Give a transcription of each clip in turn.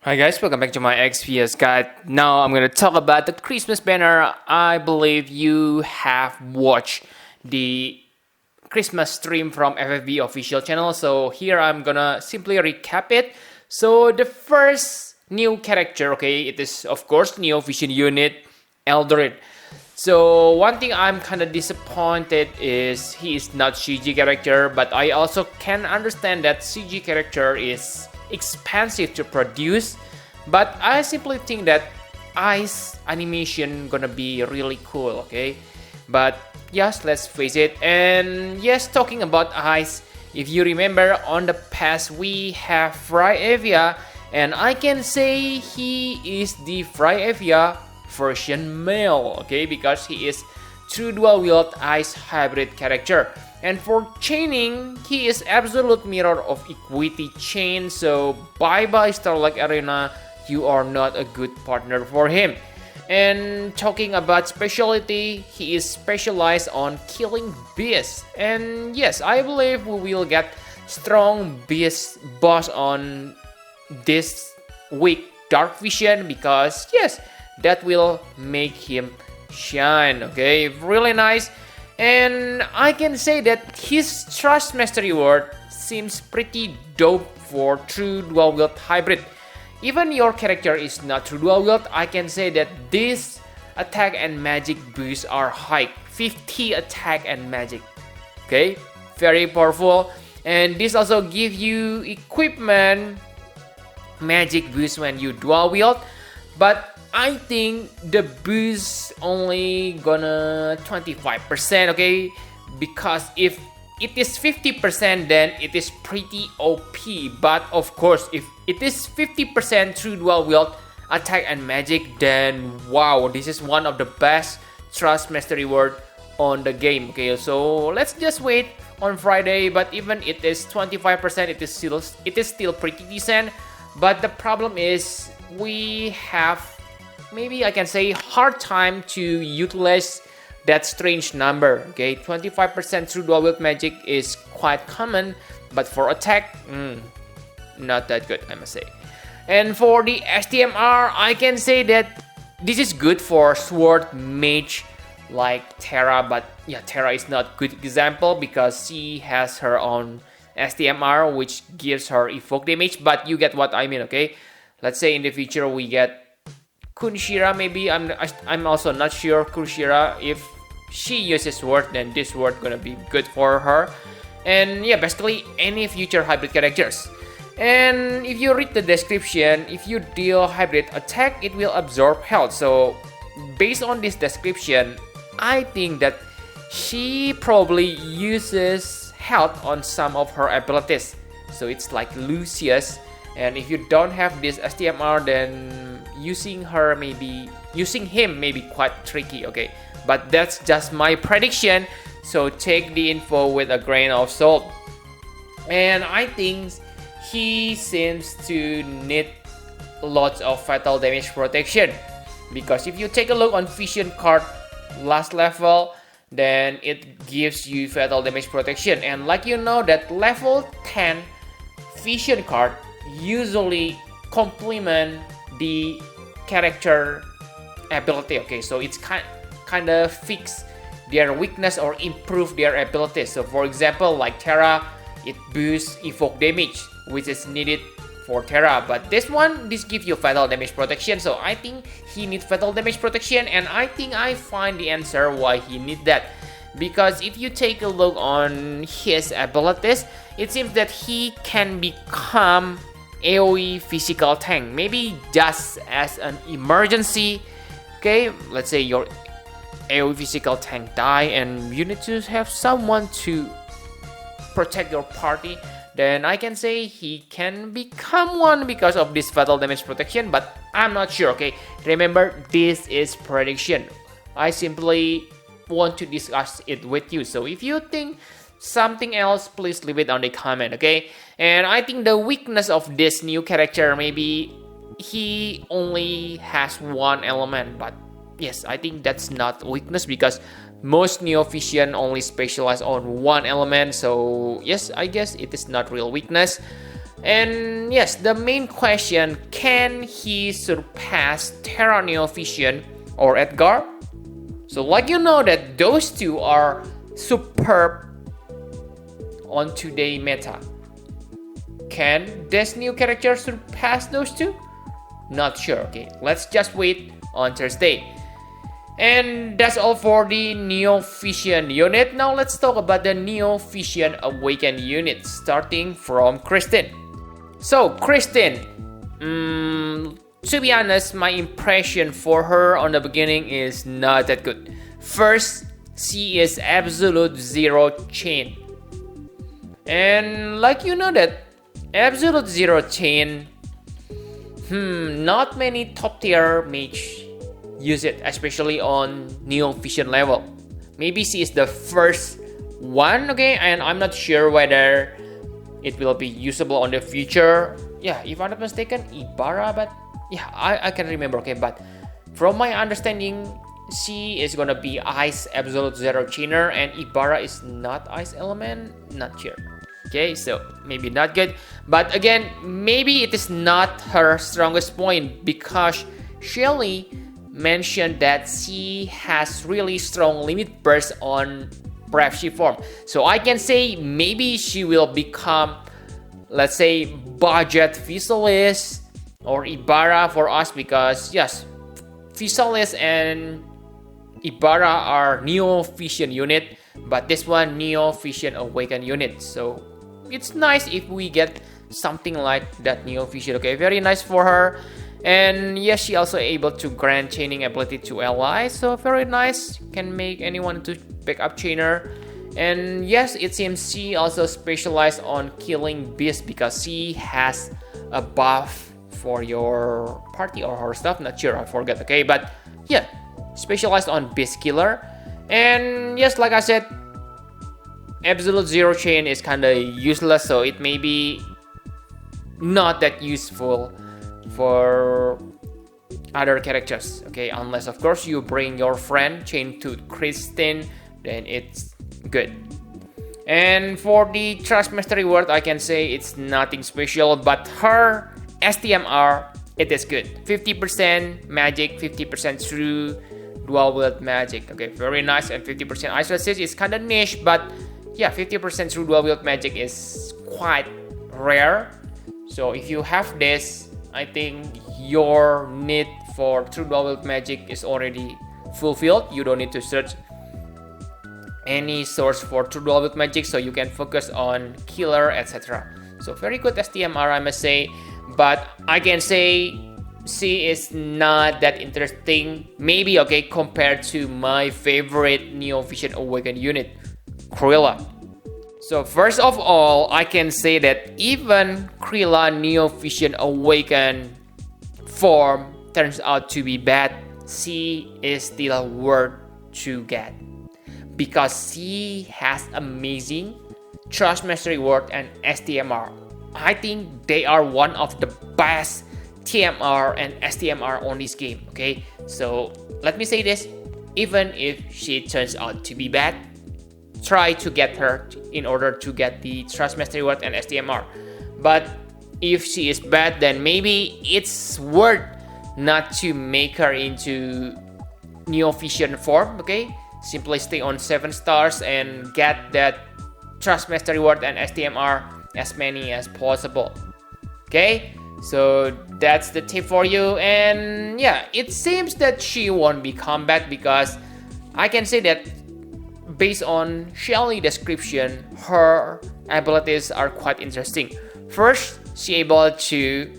Hi guys, welcome back to my XPS guide. Now I'm gonna talk about the Christmas banner. I believe you have watched the Christmas stream from FFBE official channel. So here I'm gonna simply recap it. So the first new character, okay, it is of course Neo Vision Unit Eldrynn. So one thing I'm kind of disappointed is he is not CG character, but I also can understand that CG character is expensive to produce. But I simply think that ice animation gonna be really cool, okay? But yes, let's face it. And yes, talking about ice, if you remember on the past we have Fryevia, and I can say he is the Fryevia version male, okay, because he is true dual wield ice hybrid character. And for chaining, he is absolute mirror of equity chain, so bye bye Starlight Arena, you are not a good partner for him. And talking about specialty, he is specialized on killing beasts. And yes, I believe we will get strong beast boss on this week Dark Vision, because yes, that will make him shine, okay, really nice. And I can say that his Trust Mastery Word seems pretty dope for true dual wield hybrid. Even your character is not true dual wield, I can say that this attack and magic boosts are high, 50 attack and magic, okay, very powerful. And this also gives you equipment magic boost when you dual wield, but I think the boost only gonna 25%, okay? Because if it is 50%, then it is pretty OP. But of course, if it is 50% true dual wield attack and magic, then wow, this is one of the best Trust Mastery Word on the game. Okay, so let's just wait on Friday. But even it is 25%, it is still pretty decent. But the problem is we have, maybe I can say, hard time to utilize that strange number. Okay, 25% through dual wield magic is quite common, but for attack, not that good, I must say. And for the STMR, I can say that this is good for sword mage like Terra, but yeah, Terra is not good example because she has her own STMR which gives her evoke damage, but you get what I mean, okay? Let's say in the future we get Kunshira, maybe. I'm also not sure Kunshira, if she uses sword, then this sword gonna be good for her. And yeah, basically any future hybrid characters. And if you read the description, if you deal hybrid attack, it will absorb health. So based on this description, I think that she probably uses health on some of her abilities. So it's like Lucius. And if you don't have this STMR, then using him may be quite tricky, okay? But that's just my prediction, so take the info with a grain of salt. And I think he seems to need lots of fatal damage protection, because if you take a look on Vision card last level, then it gives you fatal damage protection. And like you know that level 10 Vision card usually complement the character ability, okay? So it's kind of fix their weakness or improve their abilities. So for example, like Terra, it boosts evoke damage, which is needed for Terra, but this gives you fatal damage protection. So I think he needs fatal damage protection, and I think I find the answer why he needs that. Because if you take a look on his abilities, it seems that he can become AoE physical tank, maybe just as an emergency. Okay, let's say your AoE physical tank die and you need to have someone to protect your party, then I can say he can become one because of this fatal damage protection, but I'm not sure, okay? Remember, this is prediction. I simply want to discuss it with you. So if you think something else, please leave it on the comment, okay? And I think the weakness of this new character, maybe he only has one element, but yes, I think that's not weakness because most Neo Vision only specialize on one element. So yes, I guess it is not real weakness. And yes, the main question, can he surpass Terra Neovision or Edgar? So like you know that those two are superb on today meta. Can this new character surpass those two? Not sure. Okay, let's just wait on Thursday. And that's all for the Neovision unit. Now let's talk about the Neovision Awakened unit, starting from Kristen. So Kristen, to be honest, my impression for her on the beginning is not that good. First, she is absolute zero chain. And like you know that absolute zero chain, not many top tier mage use it, especially on Neovision level. Maybe she is the first one, okay, and I'm not sure whether it will be usable on the future. Yeah, if I'm not mistaken, Ibarra, but yeah, I can remember, okay, but from my understanding, she is gonna be Ice Absolute Zero Chainer, and Ibarra is not Ice Element, not sure. Okay, so maybe not good, but again, maybe it is not her strongest point because Shelly mentioned that she has really strong limit burst on Brave Shift form. So I can say maybe she will become, let's say, budget Physalis or Ibarra for us because yes, Physalis and Ibarra are Neovision unit, but this one Neovision Awakened unit. So it's nice if we get something like that Neovision. Okay, very nice for her. And yes, she also able to grant chaining ability to allies, so very nice, can make anyone to pick up chainer. And yes, it seems she also specialized on killing beasts because she has a buff for your party or her stuff, not sure, I forget, okay, but yeah, specialized on beast killer. And yes, like I said, absolute zero chain is kinda useless, so it may be not that useful for other characters, okay, unless of course you bring your friend chain to Kristen, then it's good. And for the Trust Mastery word, I can say it's nothing special, but her STMR, it is good. 50% magic, 50% true dual wield magic, okay, very nice. And 50% ice resist is kind of niche, but yeah, 50% true dual wield magic is quite rare. So if you have this, I think your need for true dual wield magic is already fulfilled. You don't need to search any source for true dual wield magic, so you can focus on killer, etc. So very good STMR, I must say, but I can say she is not that interesting, maybe, okay, compared to my favorite Neovision Awakened unit, Kryla. So first of all, I can say that even Kryla Neovision Awakened form turns out to be bad, she is still worth to get because she has amazing Trust Mastery word and STMR. I think they are one of the best TMR and STMR on this game, okay? So let me say this, even if she turns out to be bad, try to get her in order to get the Trust Mastery word and STMR. But if she is bad, then maybe it's worth not to make her into Neovision form, okay? Simply stay on 7 stars and get that Trust Mastery word and STMR as many as possible, okay? So that's the tip for you. And yeah, it seems that she won't be combat because I can say that based on Shelly description, her abilities are quite interesting. First, she able to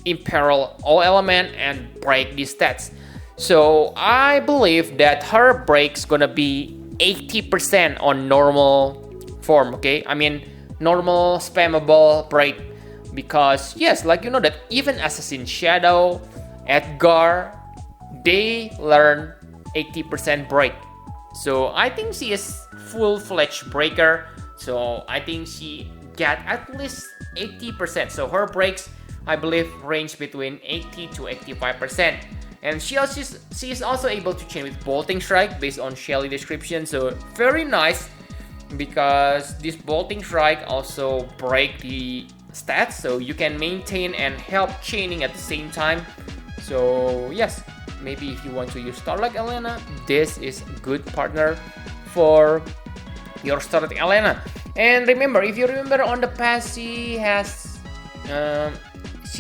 imperil all element and break these stats. So I believe that her break's gonna be 80% on normal form, okay? I mean normal spammable break, because yes, like you know that even Assassin Shadow, Edgar, they learn 80% break. So I think she is full-fledged breaker. So I think she get at least 80%. So her breaks, I believe, range between 80 to 85%. And she is also able to chain with Bolting Strike based on Shelly description. So very nice, because this Bolting Strike also break the stats, so you can maintain and help chaining at the same time. So yes, maybe if you want to use Starlight Elena, this is a good partner for your Starlight Elena. And remember, if you remember on the past, she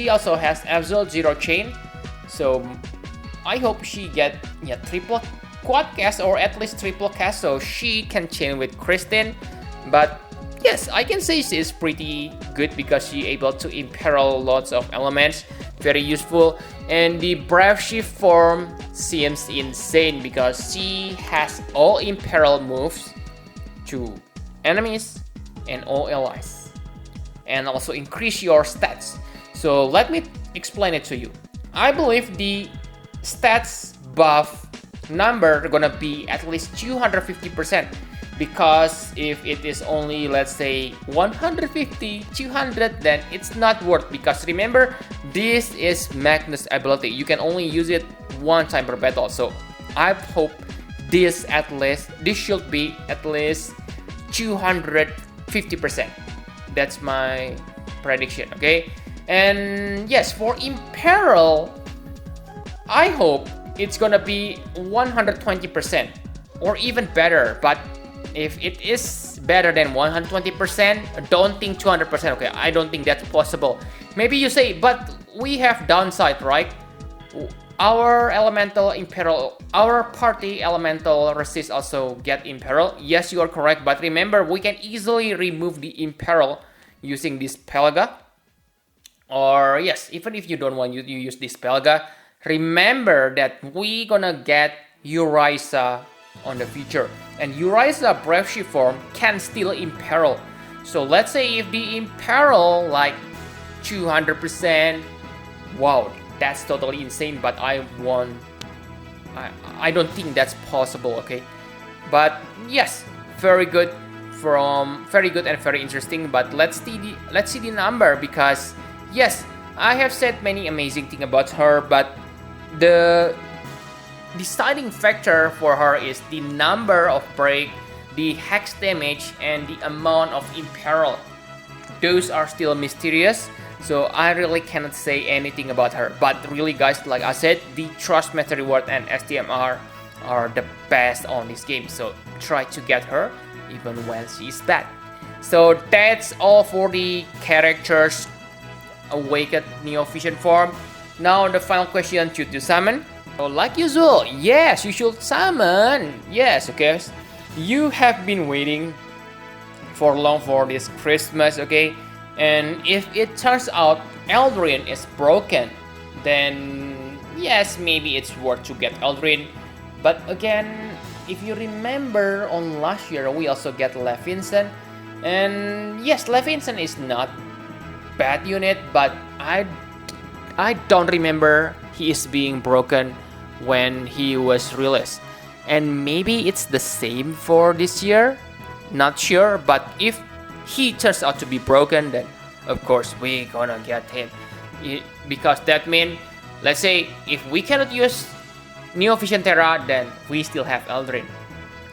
also has Absolute Zero Chain. So I hope she get triple quad cast or at least triple cast, so she can chain with Kristen. But yes, I can say she is pretty good because she able to imperil lots of elements, very useful. And the Brave Shift form seems insane because she has all imperil moves to enemies and all allies, and also increase your stats. So let me explain it to you. I believe the stats buff number gonna be at least 250%, because if it is only, let's say, 150, 200, then it's not worth, because remember, this is Magnus ability. You can only use it one time per battle. So I hope this should be at least 250%. That's my prediction, okay? And yes, for Imperil, I hope it's gonna be 120% or even better. But if it is better than 120%, don't think 200%, okay? I don't think that's possible. Maybe you say, but we have downside, right? Our elemental imperil, our party elemental resist also get imperil. Yes, you are correct, but remember, we can easily remove the imperil using this Pelga. Or yes, even if you don't want you use this Pelga, remember that we gonna get Uriza on the future, and Uriza Brave Shift form can still imperil. So let's say if the imperil like 200%, wow, that's totally insane, but I don't think that's possible, okay? But yes, very good and very interesting. But let's see the number, because yes, I have said many amazing things about her, but the deciding factor for her is the number of break, the hex damage, and the amount of imperil. Those are still mysterious, so I really cannot say anything about her. But really guys, like I said, the Trust Method Reward and STMR are the best on this game, so try to get her even when she is bad. So that's all for the characters Awakened Neo Vision form. Now the final question, should you summon? So like usual, yes, you should summon. Yes, okay. You have been waiting for long for this Christmas, okay? And if it turns out Eldrynn is broken, then yes, maybe it's worth to get Eldrynn. But again, if you remember on last year, we also get Levinson. And yes, Levinson is not bad unit, but I don't remember he is being broken when he was released. And maybe it's the same for this year, not sure. But if he turns out to be broken, then of course we gonna get him, because that means, let's say if we cannot use Neo Vision Terra, then we still have Eldrynn.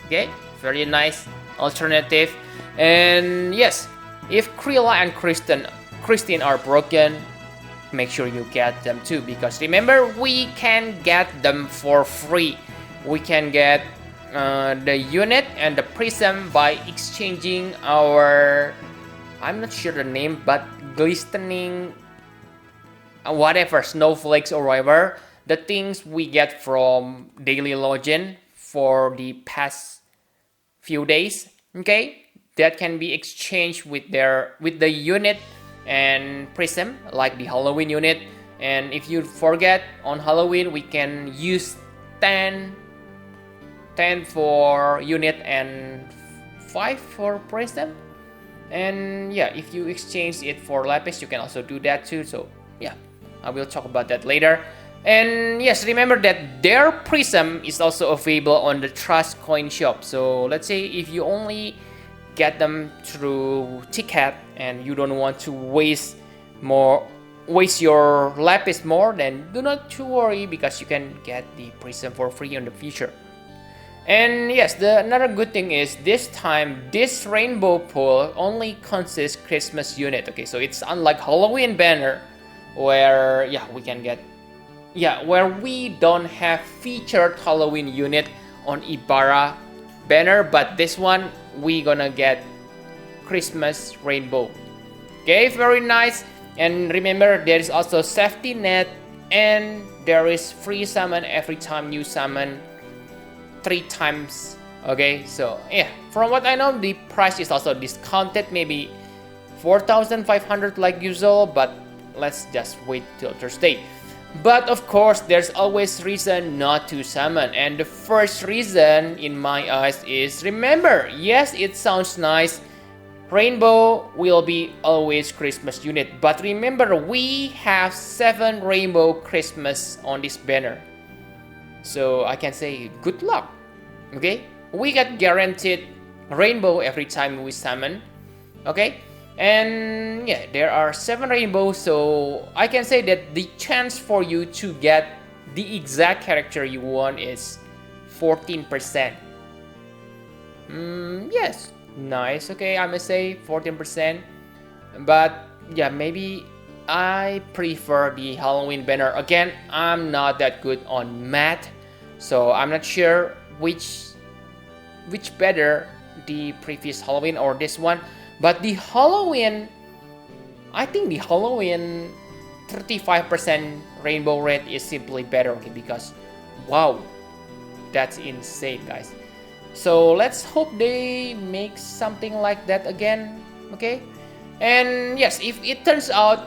Okay, very nice alternative. And yes, if Kryla and Christine are broken, make sure you get them too, because remember, we can get them for free. We can get the unit and the prism by exchanging our, I'm not sure the name, but glistening whatever, snowflakes or whatever, the things we get from daily login for the past few days, okay, that can be exchanged with the unit and prism, like the Halloween unit. And if you forget, on Halloween we can use 10 for unit and 5 for prism. And yeah, if you exchange it for lapis, you can also do that too. So yeah, I will talk about that later. And yes, remember that their prism is also available on the Trust Coin Shop. So let's say if you only get them through ticket and you don't want to waste your lapis more, then do not to worry, because you can get the prism for free in the future. And yes, another good thing is this time this rainbow pool only consists Christmas unit. Okay, so it's unlike Halloween banner where we can get where we don't have featured Halloween unit on Ibarra banner, but this one we gonna get Christmas rainbow. Okay, very nice. And remember, there is also safety net, and there is free summon every time you summon 3 times. Okay, so yeah, from what I know, the price is also discounted, maybe 4,500 like usual, but let's just wait till Thursday. But of course, there's always reason not to summon, and the first reason in my eyes is, remember, yes, it sounds nice, rainbow will be always Christmas unit, but remember, we have 7 rainbow Christmas on this banner, so I can say good luck. Okay, we get guaranteed rainbow every time we summon. Okay, and yeah, there are 7 rainbows, so I can say that the chance for you to get the exact character you want is 14%. Yes, nice. Okay, I must say 14%, but yeah, maybe I prefer the Halloween banner. Again, I'm not that good on math, so I'm not sure which better, the previous Halloween or this one. But the Halloween, I think the Halloween 35% rainbow rate is simply better. Okay, because wow, that's insane, guys. So let's hope they make something like that again. Okay, and yes, if it turns out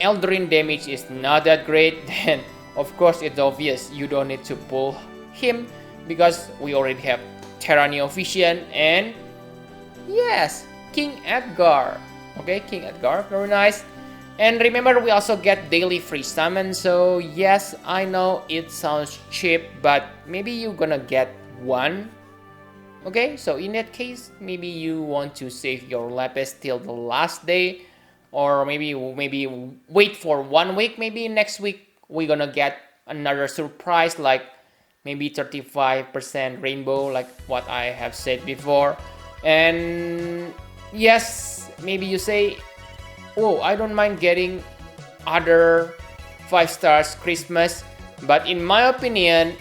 Eldrynn damage is not that great, then of course it's obvious you don't need to pull him, because we already have Terra Neovision and yes, King Edgar. Okay, King Edgar, very nice. And remember, we also get daily free summon, so yes, I know it sounds cheap, but maybe you're gonna get one. Okay, so in that case, maybe you want to save your lapis till the last day, or maybe wait for 1 week. Maybe next week we're gonna get another surprise, like maybe 35% rainbow, like what I have said before. And yes, maybe you say, oh, I don't mind getting other 5 stars Christmas, but in my opinion,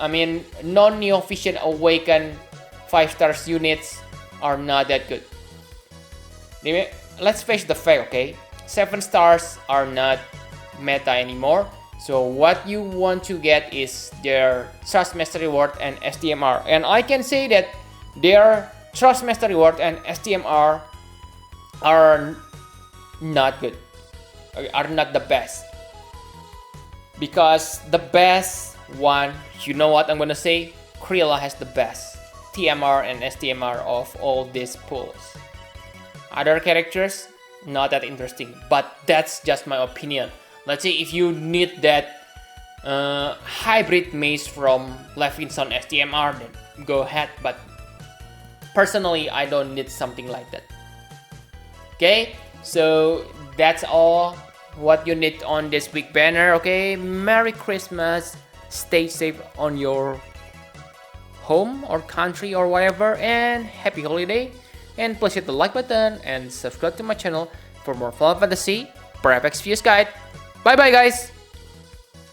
non-Neovision Awaken 5 stars units are not that good. Let's face the fact, okay? 7 stars are not meta anymore. So what you want to get is their Trust Master Reward and STMR. And I can say that their Trust Master Reward and STMR are not good, are not the best. Because the best one, you know what I'm gonna say? Kryla has the best TMR and STMR of all these pools. Other characters, not that interesting, but that's just my opinion. Let's say if you need that hybrid maze from Levinson STMR, then go ahead, but personally, I don't need something like that. Okay, so that's all what you need on this week banner. Okay, Merry Christmas, stay safe on your home or country or whatever, and happy holiday. And please hit the like button and subscribe to my channel for more Final Fantasy Prep Exvius guide. Bye bye, guys.